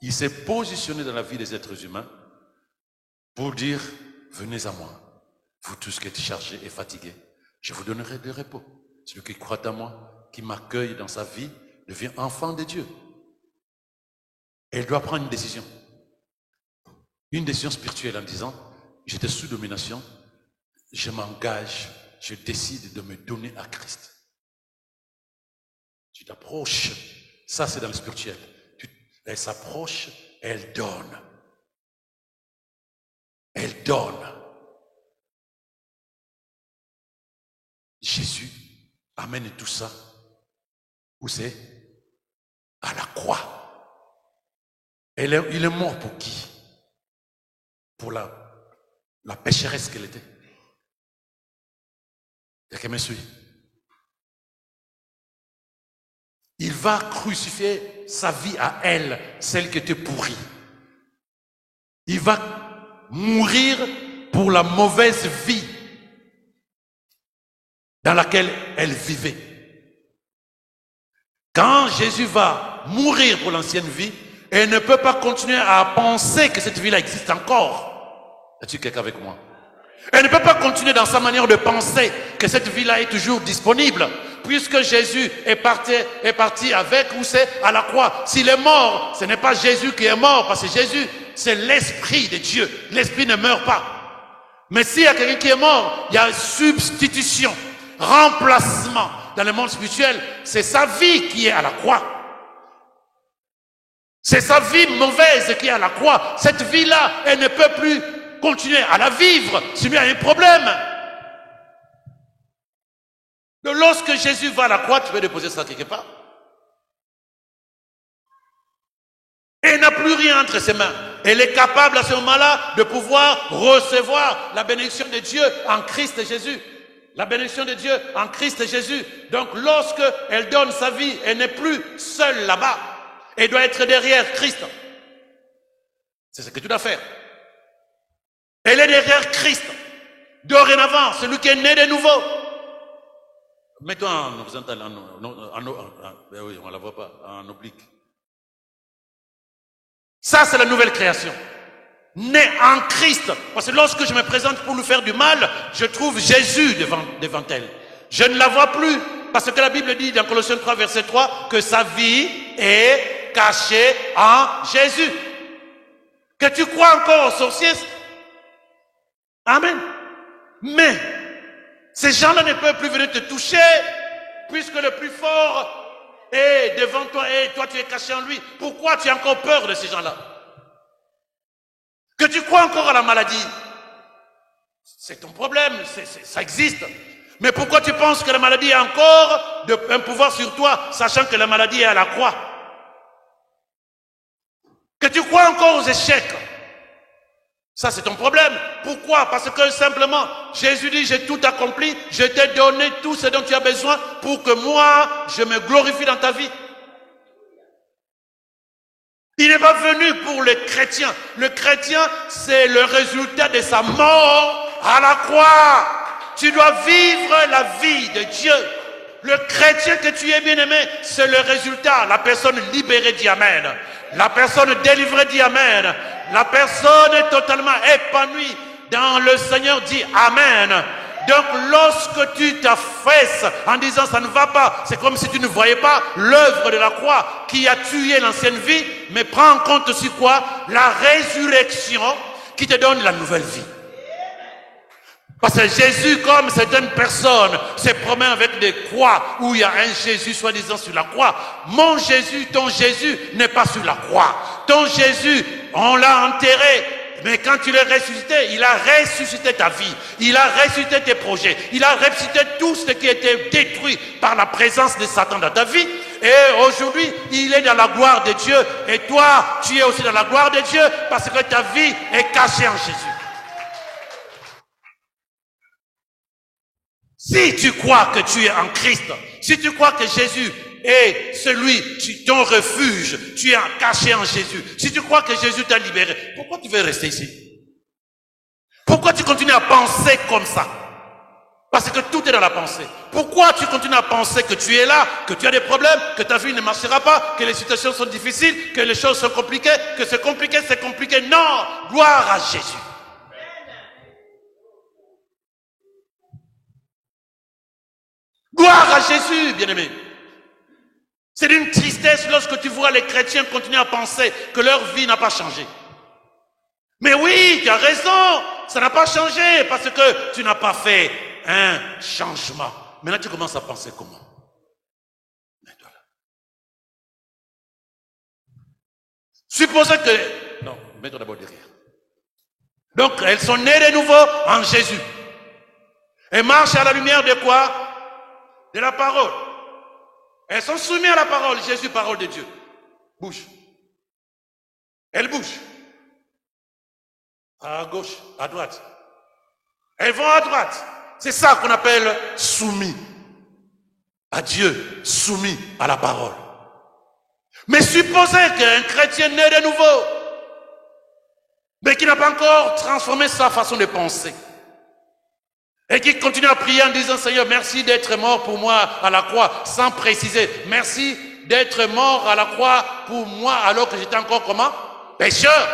Il s'est positionné dans la vie des êtres humains pour dire, venez à moi, vous tous qui êtes chargés et fatigués, je vous donnerai du repos. Celui qui croit en moi, qui m'accueille dans sa vie, devient enfant de Dieu. Et il doit prendre une décision spirituelle en disant, j'étais sous domination, je m'engage, je décide de me donner à Christ. Tu t'approches, ça c'est dans le spirituel. Elle s'approche, elle donne. Elle donne. Jésus amène tout ça. Où c'est? À la croix. Il est mort pour qui? Pour la pécheresse qu'elle était. Quelqu'un me suit? Il va crucifier sa vie à elle, celle qui était pourrie. Il va mourir pour la mauvaise vie dans laquelle elle vivait. Quand Jésus va mourir pour l'ancienne vie, elle ne peut pas continuer à penser que cette vie-là existe encore. Est-ce que quelqu'un avec moi? Elle ne peut pas continuer dans sa manière de penser que cette vie-là est toujours disponible. Puisque Jésus est parti avec ou c'est à la croix. S'il est mort, ce n'est pas Jésus qui est mort, parce que Jésus, c'est l'Esprit de Dieu. L'Esprit ne meurt pas. Mais s'il y a quelqu'un qui est mort, il y a substitution, remplacement. Dans le monde spirituel, c'est sa vie qui est à la croix. C'est sa vie mauvaise qui est à la croix. Cette vie-là, elle ne peut plus continuer à la vivre s'il y a un problème. Donc, lorsque Jésus va à la croix, tu peux déposer ça quelque part. Et il n'a plus rien entre ses mains. Elle est capable à ce moment-là de pouvoir recevoir la bénédiction de Dieu en Christ Jésus. La bénédiction de Dieu en Christ Jésus. Donc lorsque elle donne sa vie, elle n'est plus seule là-bas. Elle doit être derrière Christ. C'est ce que tu dois faire. Elle est derrière Christ. Dorénavant, celui qui est né de nouveau. Mets-toi en horizontal, oui, on ne la voit pas, en oblique. Ça, c'est la nouvelle création. Né en Christ. Parce que lorsque je me présente pour lui faire du mal, je trouve Jésus devant elle. Je ne la vois plus. Parce que la Bible dit dans Colossiens 3, verset 3, que sa vie est cachée en Jésus. Que tu crois encore aux sorciers. Amen. Mais ces gens-là ne peuvent plus venir te toucher, puisque le plus fort est devant toi et toi tu es caché en lui. Pourquoi tu as encore peur de ces gens-là? Que tu crois encore à la maladie, c'est ton problème, ça existe. Mais pourquoi tu penses que la maladie a encore un pouvoir sur toi, sachant que la maladie est à la croix? Que tu crois encore aux échecs, ça c'est ton problème. Pourquoi? Parce que simplement, Jésus dit, j'ai tout accompli, je t'ai donné tout ce dont tu as besoin pour que moi, je me glorifie dans ta vie. Il n'est pas venu pour le chrétien. Le chrétien, c'est le résultat de sa mort à la croix. Tu dois vivre la vie de Dieu. Le chrétien que tu es, bien-aimé, c'est le résultat. La personne libérée dit Amen. La personne délivrée dit Amen. La personne totalement épanouie dans le Seigneur dit Amen. Donc lorsque tu t'affaisses en disant ça ne va pas, c'est comme si tu ne voyais pas l'œuvre de la croix qui a tué l'ancienne vie, mais prends en compte aussi quoi? La résurrection qui te donne la nouvelle vie. Parce que Jésus, comme c'est une personne, se promène avec des croix où il y a un Jésus soi-disant sur la croix. Mon Jésus, ton Jésus n'est pas sur la croix. Ton Jésus, on l'a enterré. Mais quand il est ressuscité, il a ressuscité ta vie. Il a ressuscité tes projets. Il a ressuscité tout ce qui était détruit par la présence de Satan dans ta vie. Et aujourd'hui, il est dans la gloire de Dieu. Et toi, tu es aussi dans la gloire de Dieu parce que ta vie est cachée en Jésus. Si tu crois que tu es en Christ, si tu crois que Jésus et ton refuge, tu es caché en Jésus. Si tu crois que Jésus t'a libéré, pourquoi tu veux rester ici? Pourquoi tu continues à penser comme ça? Parce que tout est dans la pensée. Pourquoi tu continues à penser que tu es là, que tu as des problèmes, que ta vie ne marchera pas, que les situations sont difficiles, que les choses sont compliquées, que c'est compliqué, c'est compliqué? Non! Gloire à Jésus. Gloire à Jésus, bien-aimé. C'est d'une tristesse lorsque tu vois les chrétiens continuer à penser que leur vie n'a pas changé. Mais oui, tu as raison, ça n'a pas changé parce que tu n'as pas fait un changement. Maintenant, tu commences à penser comment? Supposons que... Non, mets-toi d'abord derrière. Donc, elles sont nées de nouveau en Jésus. Elles marchent à la lumière de quoi? De la parole. Elles sont soumises à la parole. Jésus, parole de Dieu. Bouge. Elles bougent. À gauche, à droite. Elles vont à droite. C'est ça qu'on appelle soumis à Dieu, soumis à la parole. Mais supposez qu'un chrétien né de nouveau, mais qui n'a pas encore transformé sa façon de penser, et qui continue à prier en disant, Seigneur, merci d'être mort pour moi à la croix, sans préciser, merci d'être mort à la croix pour moi alors que j'étais encore comment? Pécheur.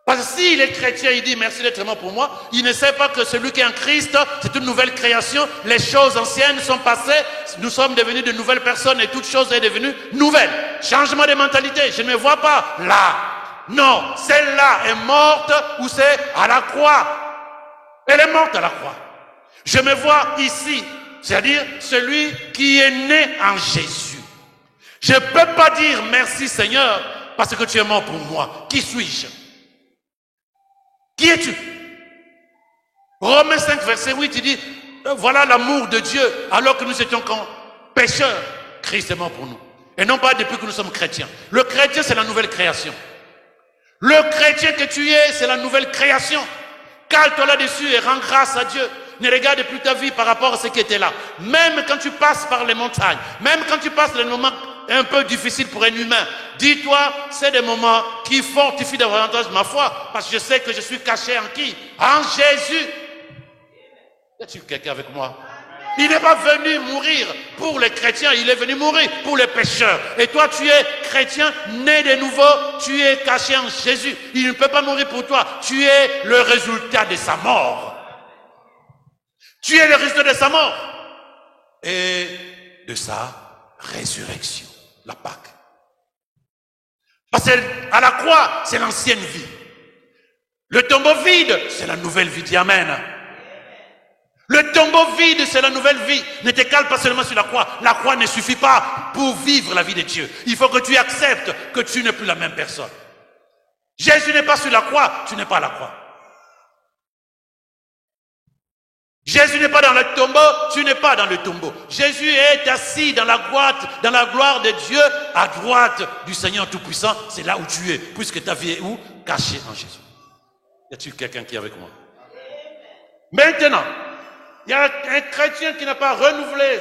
Parce que s'il est chrétien, il dit merci d'être mort pour moi, il ne sait pas que celui qui est en Christ, c'est une nouvelle création, les choses anciennes sont passées, nous sommes devenus de nouvelles personnes et toute chose est devenue nouvelle. Changement de mentalité, je ne me vois pas là. Non, celle-là est morte ou c'est à la croix. Elle est morte à la croix. Je me vois ici, c'est-à-dire celui qui est né en Jésus. Je ne peux pas dire merci Seigneur parce que tu es mort pour moi. Qui suis-je? Qui es-tu? Romains 5, verset 8, il dit, voilà l'amour de Dieu, alors que nous étions pécheurs, Christ est mort pour nous. Et non pas depuis que nous sommes chrétiens. Le chrétien, c'est la nouvelle création. Le chrétien que tu es, c'est la nouvelle création. Cale-toi là-dessus et rends grâce à Dieu. Ne regarde plus ta vie par rapport à ce qui était là. Même quand tu passes par les montagnes, même quand tu passes les moments un peu difficiles pour un humain, dis-toi, c'est des moments qui fortifient davantage ma foi, parce que je sais que je suis caché en qui? En Jésus. Y a-t-il quelqu'un avec moi? Il n'est pas venu mourir pour les chrétiens, il est venu mourir pour les pécheurs. Et toi, tu es chrétien, né de nouveau, tu es caché en Jésus. Il ne peut pas mourir pour toi. Tu es le résultat de sa mort. Tu es le résultat de sa mort et de sa résurrection, la Pâque. Parce qu'à la croix, c'est l'ancienne vie. Le tombeau vide, c'est la nouvelle vie. Dis Amen. Le tombeau vide, c'est la nouvelle vie. Ne te cale pas seulement sur la croix. La croix ne suffit pas pour vivre la vie de Dieu. Il faut que tu acceptes que tu n'es plus la même personne. Jésus n'est pas sur la croix, tu n'es pas à la croix. Jésus n'est pas dans le tombeau, tu n'es pas dans le tombeau. Jésus est assis dans la gloire de Dieu, à droite du Seigneur Tout-Puissant. C'est là où tu es, puisque ta vie est où? Cachée en Jésus. Y a-t-il quelqu'un qui est avec moi? Maintenant, il y a un chrétien qui n'a pas renouvelé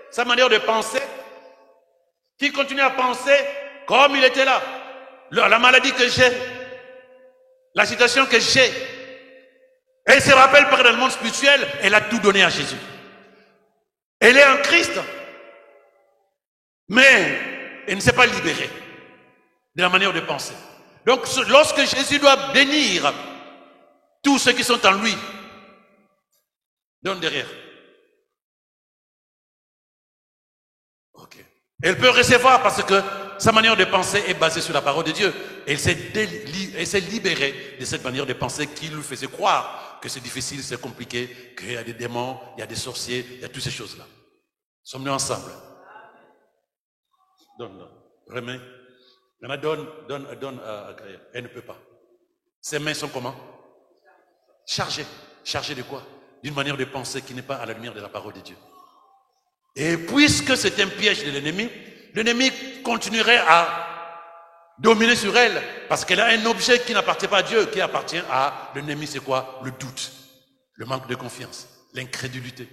sa manière de penser, qui continue à penser comme il était là. La maladie que j'ai, la situation que j'ai, elle se rappelle par dans le monde spirituel, elle a tout donné à Jésus. Elle est en Christ, mais elle ne s'est pas libérée de la manière de penser. Donc, lorsque Jésus doit bénir tous ceux qui sont en lui, donne derrière. Ok. Elle peut recevoir parce que sa manière de penser est basée sur la parole de Dieu. Elle s'est libérée de cette manière de penser qui lui faisait croire que c'est difficile, c'est compliqué, qu'il y a des démons, il y a des sorciers, il y a toutes ces choses-là. Sommes-nous ensemble? Donne. Remets. Donne à Gaël. Elle ne peut pas. Ses mains sont comment? Chargées. Chargées de quoi? D'une manière de penser qui n'est pas à la lumière de la parole de Dieu. Et puisque c'est un piège de l'ennemi continuerait à dominer sur elle, parce qu'elle a un objet qui n'appartient pas à Dieu, qui appartient à l'ennemi. C'est quoi? Le doute, le manque de confiance, l'incrédulité.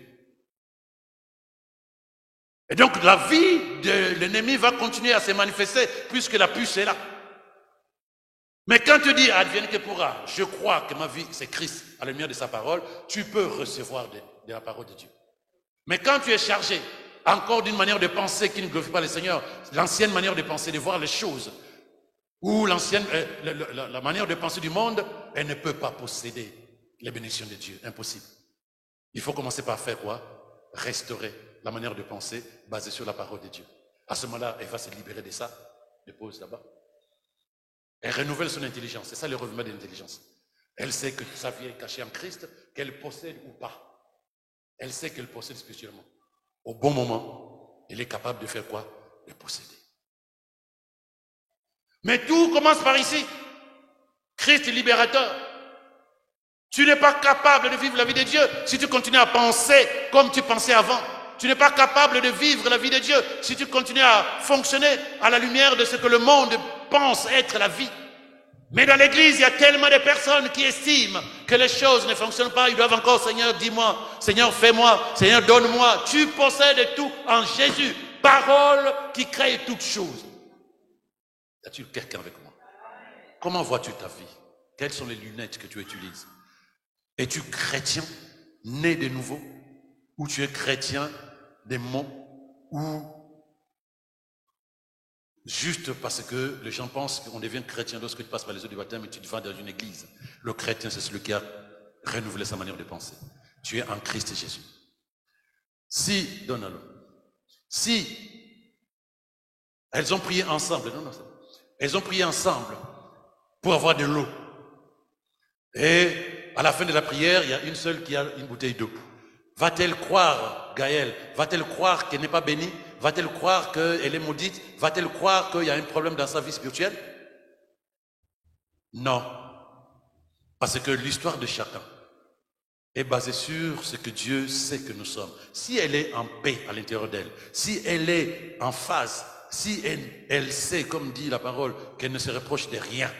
Et donc la vie de l'ennemi va continuer à se manifester puisque la puce est là. Mais quand tu dis advienne que pourra, je crois que ma vie c'est Christ à la lumière de sa parole, tu peux recevoir de la parole de Dieu. Mais quand tu es chargé encore d'une manière de penser qui ne glorifie pas le Seigneur, l'ancienne manière de penser, de voir les choses, ou l'ancienne, la manière de penser du monde, elle ne peut pas posséder les bénédictions de Dieu. Impossible. Il faut commencer par faire quoi? Restaurer la manière de penser basée sur la parole de Dieu. À ce moment-là, elle va se libérer de ça. Dépose là-bas. Elle renouvelle son intelligence. C'est ça le revêtement de l'intelligence. Elle sait que sa vie est cachée en Christ, qu'elle possède ou pas. Elle sait qu'elle possède spirituellement. Au bon moment, elle est capable de faire quoi? De posséder. Mais tout commence par ici. Christ est libérateur. Tu n'es pas capable de vivre la vie de Dieu si tu continues à penser comme tu pensais avant. Tu n'es pas capable de vivre la vie de Dieu si tu continues à fonctionner à la lumière de ce que le monde pense être la vie. Mais dans l'église, il y a tellement de personnes qui estiment que les choses ne fonctionnent pas. Ils doivent encore, Seigneur, dis-moi, Seigneur, fais-moi, Seigneur, donne-moi. Tu possèdes tout en Jésus. Parole qui crée toutes choses. As-tu quelqu'un avec moi? Comment vois-tu ta vie? Quelles sont les lunettes que tu utilises? Es-tu chrétien, né de nouveau? Ou tu es chrétien des mots? Ou juste parce que les gens pensent qu'on devient chrétien lorsque tu passes par les eaux du baptême et tu te vas dans une église. Le chrétien, c'est celui qui a renouvelé sa manière de penser. Tu es en Christ Jésus. Si, donne-le. Si elles ont prié ensemble, elles ont prié ensemble pour avoir de l'eau. Et à la fin de la prière, il y a une seule qui a une bouteille d'eau. Va-t-elle croire, Gaëlle, va-t-elle croire qu'elle n'est pas bénie? Va-t-elle croire qu'elle est maudite? Va-t-elle croire qu'il y a un problème dans sa vie spirituelle? Non. Parce que l'histoire de chacun est basée sur ce que Dieu sait que nous sommes. Si elle est en paix à l'intérieur d'elle, si elle est en phase, si elle sait, comme dit la parole, qu'elle ne se reproche de rien,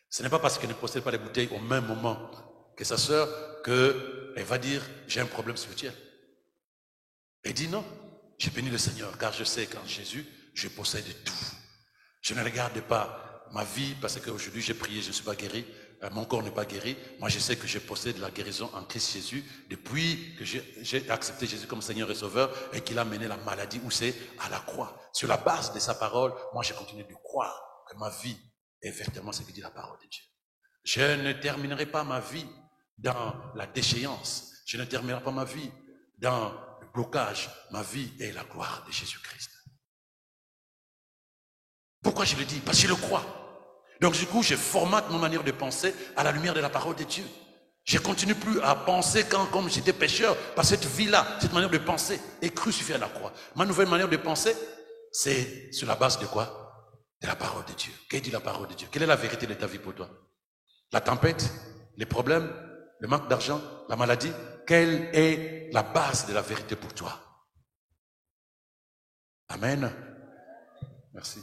ce n'est pas parce qu'elle ne possède pas les bouteilles au même moment que sa sœur qu'elle va dire « j'ai un problème spirituel ». Elle dit non, j'ai béni le Seigneur car je sais qu'en Jésus, je possède tout. Je ne regarde pas ma vie parce qu'aujourd'hui j'ai prié, je ne suis pas guéri, mon corps n'est pas guéri. Moi je sais que je possède la guérison en Christ Jésus depuis que j'ai accepté Jésus comme Seigneur et Sauveur et qu'il a mené la maladie où c'est à la croix. Sur la base de sa parole, moi je continue de croire que ma vie est effectivement ce que dit la parole de Dieu. Je ne terminerai pas ma vie dans la déchéance. Je ne terminerai pas ma vie dans le blocage. Ma vie est la gloire de Jésus-Christ. Pourquoi je le dis? Parce que je le crois. Donc du coup, je formate mon manière de penser à la lumière de la parole de Dieu. Je ne continue plus à penser comme j'étais pécheur, parce que cette vie-là, cette manière de penser est crucifiée à la croix. Ma nouvelle manière de penser, c'est sur la base de quoi? De la parole de Dieu. Qu'est-ce que dit la parole de Dieu? Quelle est la vérité de ta vie pour toi? La tempête, les problèmes, le manque d'argent, la maladie, quelle est la base de la vérité pour toi? Amen. Merci.